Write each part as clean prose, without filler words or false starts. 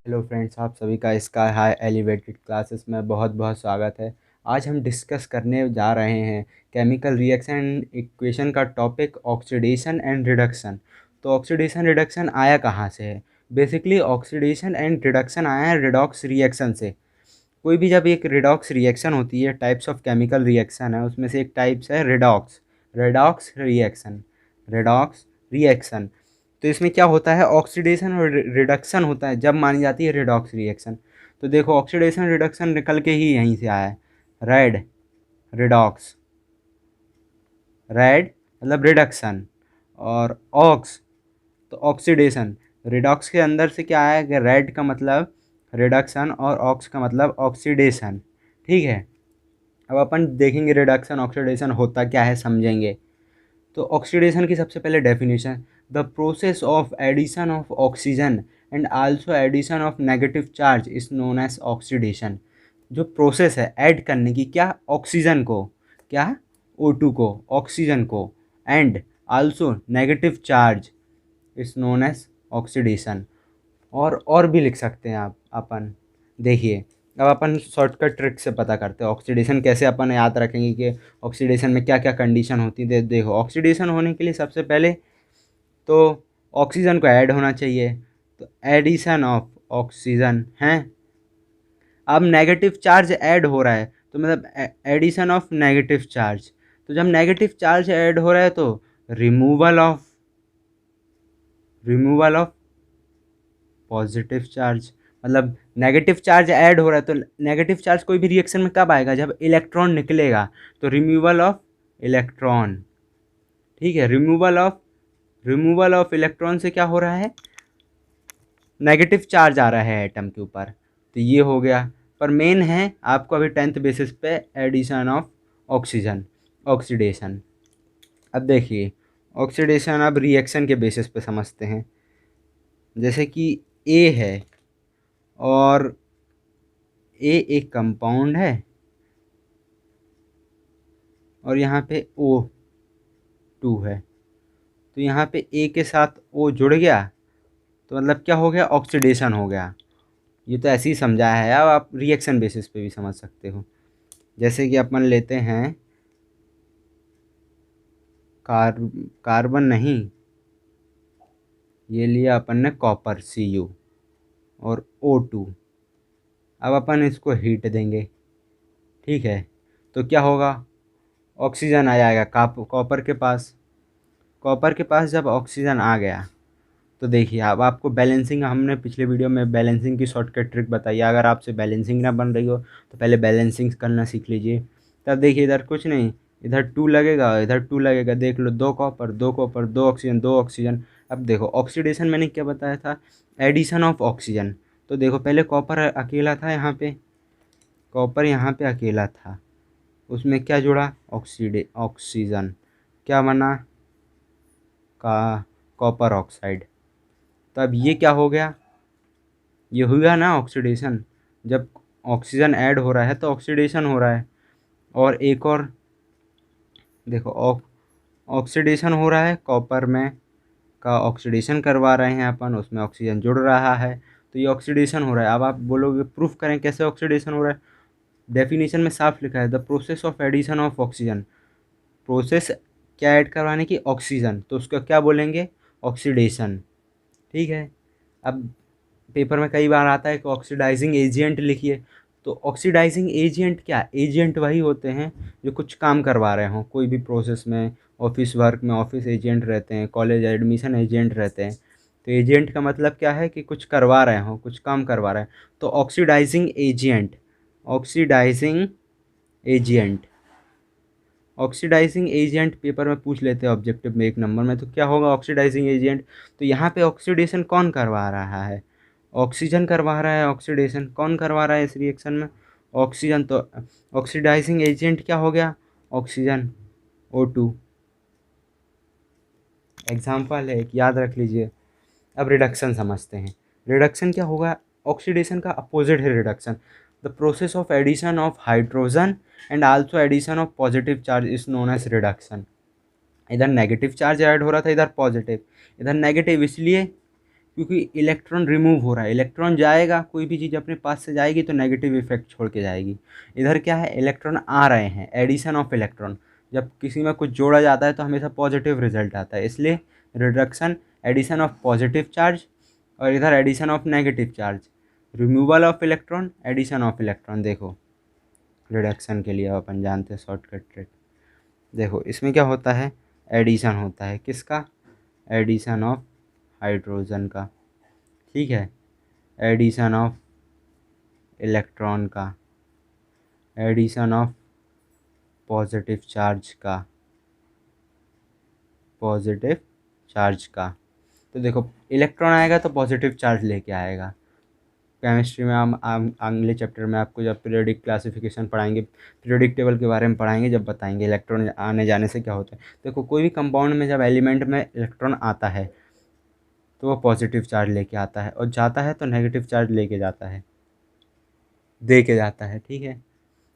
Hello friends, आप सभी का स्काई हाई एलिवेटेड क्लासेस में बहुत बहुत स्वागत है। आज हम डिस्कस करने जा रहे हैं केमिकल रिएक्शन इक्वेशन का टॉपिक ऑक्सीडेशन एंड रिडक्शन। तो ऑक्सीडेशन रिडक्शन आया कहाँ से है? बेसिकली ऑक्सीडेशन एंड रिडक्शन आया है रिडॉक्स रिएक्शन से। कोई भी जब एक रिडॉक्स रिएक्शन होती है, टाइप्स ऑफ केमिकल रिएक्शन है, उसमें से एक टाइप्स है redox redox reaction redox reaction. तो इसमें क्या होता है, ऑक्सीडेशन और रिडक्शन होता है जब मानी जाती है रिडॉक्स रिएक्शन। तो देखो, ऑक्सीडेशन रिडक्शन निकल के ही यहीं से आया है। रेड रिडॉक्स, रेड मतलब रिडक्शन, और ऑक्स तो ऑक्सीडेशन। रिडॉक्स के अंदर से क्या आया कि रेड का मतलब रिडक्शन और ऑक्स का मतलब ऑक्सीडेशन। ठीक है, अब अपन देखेंगे रिडक्शन ऑक्सीडेशन होता क्या है, समझेंगे। तो ऑक्सीडेशन की सबसे पहले definition, the process of addition of oxygen and also addition of negative charge is known as oxidation. जो प्रोसेस है ऐड करने की, क्या, ऑक्सीजन को, क्या, O2 को, ऑक्सीजन को, and also negative charge is known as oxidation. और भी लिख सकते हैं आप अपन। देखिए, अब अपन शॉर्टकट ट्रिक से पता करते हैं ऑक्सीडेशन कैसे अपन याद रखेंगे कि ऑक्सीडेशन में क्या क्या कंडीशन होती है। देखो, ऑक्सीडेशन होने के लिए सबसे पहले तो ऑक्सीजन को ऐड होना चाहिए, तो एडिशन ऑफ ऑक्सीजन है। अब नेगेटिव चार्ज ऐड हो रहा है तो मतलब एडिशन ऑफ नेगेटिव चार्ज। तो जब नेगेटिव चार्ज ऐड हो रहा है तो रिमूवल ऑफ पॉजिटिव चार्ज। मतलब नेगेटिव चार्ज ऐड हो रहा है तो नेगेटिव चार्ज कोई भी रिएक्शन में कब आएगा, जब इलेक्ट्रॉन निकलेगा। तो रिमूवल ऑफ इलेक्ट्रॉन। ठीक है, रिमूवल ऑफ इलेक्ट्रॉन से क्या हो रहा है, नेगेटिव चार्ज आ रहा है एटम के ऊपर। तो ये हो गया। पर मेन है आपको अभी 10th बेसिस पे एडिशन ऑफ ऑक्सीजन, ऑक्सीडेशन। अब देखिए, ऑक्सीडेशन अब रिएक्शन के बेसिस पे समझते हैं। जैसे कि ए है और ए एक कंपाउंड है और यहाँ पे O2 है। तो यहाँ पे ए के साथ O जुड़ गया तो मतलब क्या हो गया, ऑक्सीडेशन हो गया। ये तो ऐसे ही समझाया है, अब आप रिएक्शन बेसिस पे भी समझ सकते हो। जैसे कि अपन लेते हैं कार्बन नहीं, ये लिया अपन ने कॉपर Cu और O2। अब अपन इसको हीट देंगे। ठीक है, तो क्या होगा, ऑक्सीजन आ जाएगा कॉपर के पास जब ऑक्सीजन आ गया तो देखिए, अब आपको बैलेंसिंग, हमने पिछले वीडियो में बैलेंसिंग की शॉर्टकट ट्रिक बताई है। अगर आपसे बैलेंसिंग ना बन रही हो तो पहले बैलेंसिंग करना सीख लीजिए। तब देखिए, इधर कुछ नहीं, इधर 2 लगेगा, इधर 2 लगेगा। देख लो, 2 कॉपर 2 ऑक्सीजन 2 ऑक्सीजन। अब देखो, ऑक्सीडेशन मैंने क्या बताया था, एडिशन ऑफ ऑक्सीजन। तो देखो, पहले कॉपर अकेला था, यहाँ पे कॉपर यहाँ पे अकेला था, उसमें क्या जुड़ा, ऑक्सीजन। क्या बना, का कॉपर ऑक्साइड। तब ये क्या हो गया, ये हुआ ना ऑक्सीडेशन। जब ऑक्सीजन ऐड हो रहा है तो ऑक्सीडेशन हो रहा है। और एक और देखो, ऑक्सीडेशन हो रहा है कॉपर में, का ऑक्सीडेशन करवा रहे हैं अपन, उसमें ऑक्सीजन जुड़ रहा है। तो ये ऑक्सीडेशन हो रहा है। अब आप बोलोगे प्रूफ करें कैसे ऑक्सीडेशन हो रहा है। डेफिनेशन में साफ लिखा है, the process of addition of oxygen. Process क्या ऐड करवाने की, ऑक्सीजन, तो उसका क्या बोलेंगे, ऑक्सीडेशन। ठीक है, अब पेपर में कई बार आता है कि ऑक्सीडाइजिंग एजेंट लिखिए। तो ऑक्सीडाइजिंग एजेंट क्या, एजेंट वही होते हैं जो कुछ काम करवा रहे हों कोई भी प्रोसेस में। ऑफिस वर्क में ऑफिस एजेंट रहते हैं, कॉलेज एडमिशन एजेंट रहते हैं। तो एजेंट का मतलब क्या है कि कुछ करवा रहे हों, कुछ काम करवा रहे हैं। तो oxidising agent, oxidising agent, oxidising agent paper में पूछ लेते हैं ऑब्जेक्टिव में 1 नंबर में। तो क्या होगा, ऑक्सीडाइजिंग एजेंट। तो यहाँ पे ऑक्सीडेशन कौन करवा रहा है, ऑक्सीजन करवा रहा है। ऑक्सीडेशन कौन करवा रहा है इस रिएक्शन में, ऑक्सीजन। तो ऑक्सीडाइजिंग एजेंट क्या हो गया, ऑक्सीजन, O2। एग्जाम्पल है, एक याद रख लीजिए। अब रिडक्शन समझते हैं। रिडक्शन क्या होगा, ऑक्सीडेशन का अपोजिट है reduction. The process of addition of hydrogen and also addition of positive charge is known as reduction. इधर नेगेटिव चार्ज ऐड हो रहा था, इधर पॉजिटिव। इधर नेगेटिव इसलिए क्योंकि इलेक्ट्रॉन रिमूव हो रहा है, इलेक्ट्रॉन जाएगा, कोई भी चीज़ अपने पास से जाएगी तो नेगेटिव इफेक्ट छोड़ के जाएगी। इधर क्या है, इलेक्ट्रॉन आ रहे हैं, एडिशन ऑफ इलेक्ट्रॉन। जब किसी में कुछ जोड़ा जाता है तो हमेशा पॉजिटिव रिजल्ट आता है, इसलिए reduction, addition of positive charge, और इधर addition of negative charge, removal of electron, addition of electron. देखो रिडक्शन के लिए अपन जानते हैं शॉर्टकट ट्रिक। देखो इसमें क्या होता है, एडिशन होता है, किसका, एडिशन ऑफ हाइड्रोजन का, ठीक है, एडिशन ऑफ इलेक्ट्रॉन का, एडिशन ऑफ पॉजिटिव चार्ज का, पॉजिटिव चार्ज का। तो देखो इलेक्ट्रॉन आएगा तो पॉजिटिव चार्ज लेके आएगा। केमिस्ट्री में हम अगले चैप्टर में आपको जब पीरियोडिक क्लासिफिकेशन पढ़ाएंगे, पीरियोडिक टेबल के बारे में पढ़ाएंगे, जब बताएंगे इलेक्ट्रॉन आने जाने से क्या होता है। देखो कोई भी कंपाउंड में जब एलिमेंट में इलेक्ट्रॉन आता है तो वो पॉजिटिव चार्ज लेके आता है, और जाता है तो नेगेटिव चार्ज लेके जाता है, दे के जाता है, ठीक है।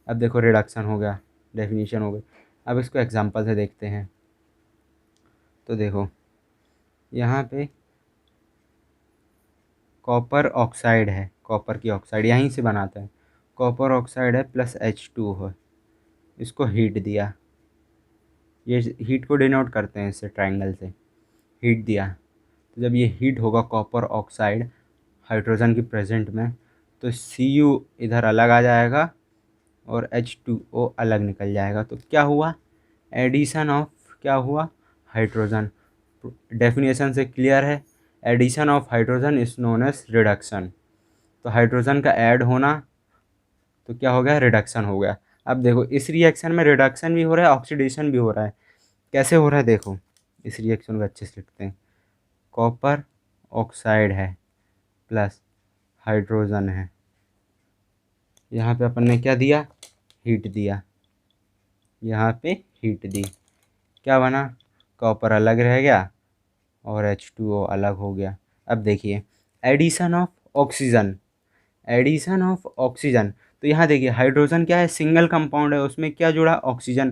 अब देखो रिडक्शन हो गया, डेफिनेशन हो गई। अब इसको एग्जांपल से देखते हैं। तो देखो यहाँ पे कॉपर ऑक्साइड है, कॉपर की ऑक्साइड यहीं से बनाते हैं, कॉपर ऑक्साइड है प्लस H2 है, इसको हीट दिया, ये हीट को डिनोट करते हैं इससे ट्रायंगल से, हीट दिया। तो जब ये हीट होगा कॉपर ऑक्साइड हाइड्रोजन की प्रेजेंट में, तो Cu इधर अलग आ जाएगा और H2O अलग निकल जाएगा। तो क्या हुआ, एडिशन ऑफ, क्या हुआ, हाइड्रोजन। डेफिनेशन से क्लियर है, addition of hydrogen is known as reduction. तो हाइड्रोजन का ऐड होना तो क्या हो गया, रिडक्शन हो गया। अब देखो इस रिएक्शन में रिडक्शन भी हो रहा है, ऑक्सीडेशन भी हो रहा है। कैसे हो रहा है, देखो इस रिएक्शन को अच्छे से लिखते हैं। कॉपर ऑक्साइड है प्लस हाइड्रोजन है, यहाँ पे अपन ने क्या दिया, हीट दिया, यहाँ पे हीट दी, क्या बना, कॉपर अलग रह गया और H2O अलग हो गया। अब देखिए addition of oxygen, addition of oxygen. तो यहाँ देखिए हाइड्रोजन क्या है, सिंगल कंपाउंड है, उसमें क्या जुड़ा, ऑक्सीजन।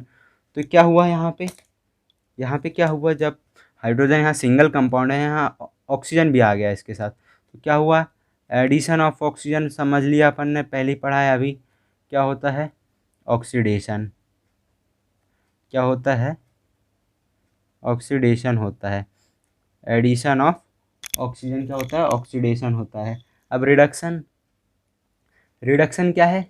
तो क्या हुआ यहाँ पे क्या हुआ, जब हाइड्रोजन यहाँ सिंगल कंपाउंड है, यहाँ ऑक्सीजन भी आ गया इसके साथ, तो क्या हुआ, एडिशन ऑफ ऑक्सीजन। समझ लिया अपन ने, पहले ही पढ़ा है। अभी क्या होता है, ऑक्सीडेशन, क्या होता है, ऑक्सीडेशन होता है। एडिशन ऑफ ऑक्सीजन क्या होता है, ऑक्सीडेशन होता है। अब रिडक्शन, रिडक्शन क्या है,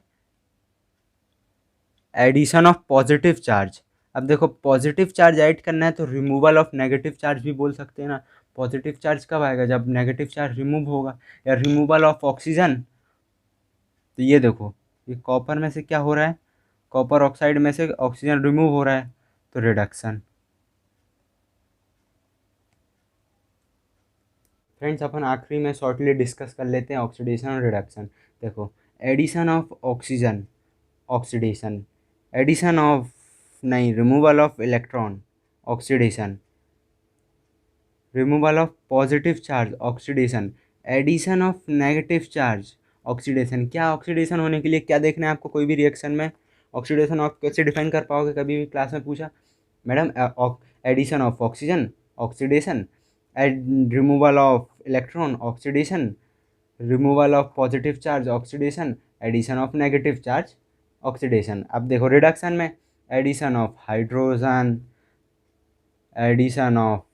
एडिशन ऑफ पॉजिटिव चार्ज। अब देखो पॉजिटिव चार्ज ऐड करना है तो रिमूवल ऑफ नेगेटिव चार्ज भी बोल सकते हैं ना। पॉजिटिव चार्ज कब आएगा, जब नेगेटिव चार्ज रिमूव होगा, या रिमूवल ऑफ ऑक्सीजन। तो ये देखो ये कॉपर में से क्या हो रहा है, कॉपर ऑक्साइड में से ऑक्सीजन रिमूव हो रहा है, तो रिडक्शन। फ्रेंड्स अपन आखिरी में शॉर्टली डिस्कस कर लेते हैं ऑक्सीडेशन और रिडक्शन। देखो addition of oxygen, oxidation, addition of, नहीं, removal of electron, oxidation, removal of positive charge, oxidation, addition of negative charge, oxidation. क्या ऑक्सीडेशन होने के लिए क्या देखना है आपको, कोई भी रिएक्शन में ऑक्सीडेशन आप कैसे डिफाइन कर पाओगे, कभी भी क्लास में पूछा, madam addition of oxygen, oxidation, removal of electron, oxidation, removal of positive charge, oxidation, addition of negative charge, oxidation. अब देखो रिडक्शन में addition of hydrogen, addition of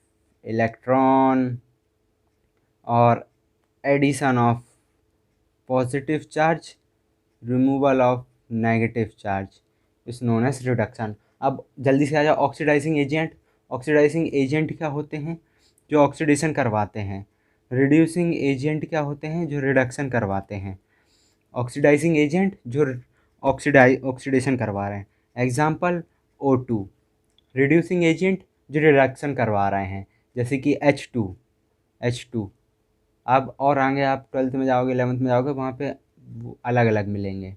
electron, और addition of positive charge, removal of negative charge is known as reduction. अब जल्दी से आ जाओ, oxidising agent. Oxidising agent क्या होते हैं, जो ऑक्सीडेशन करवाते हैं। रिड्यूसिंग एजेंट क्या होते हैं, जो रिडक्शन करवाते हैं। ऑक्सीडाइजिंग एजेंट जो ऑक्सीडेशन करवा रहे हैं, एग्जाम्पल O2। रिड्यूसिंग एजेंट जो रिडक्शन करवा रहे हैं, जैसे कि H2। अब और आगे आप 12th में जाओगे, 11th में जाओगे, वहाँ पे अलग अलग मिलेंगे।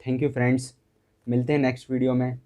थैंक यू फ्रेंड्स, मिलते हैं नेक्स्ट वीडियो में।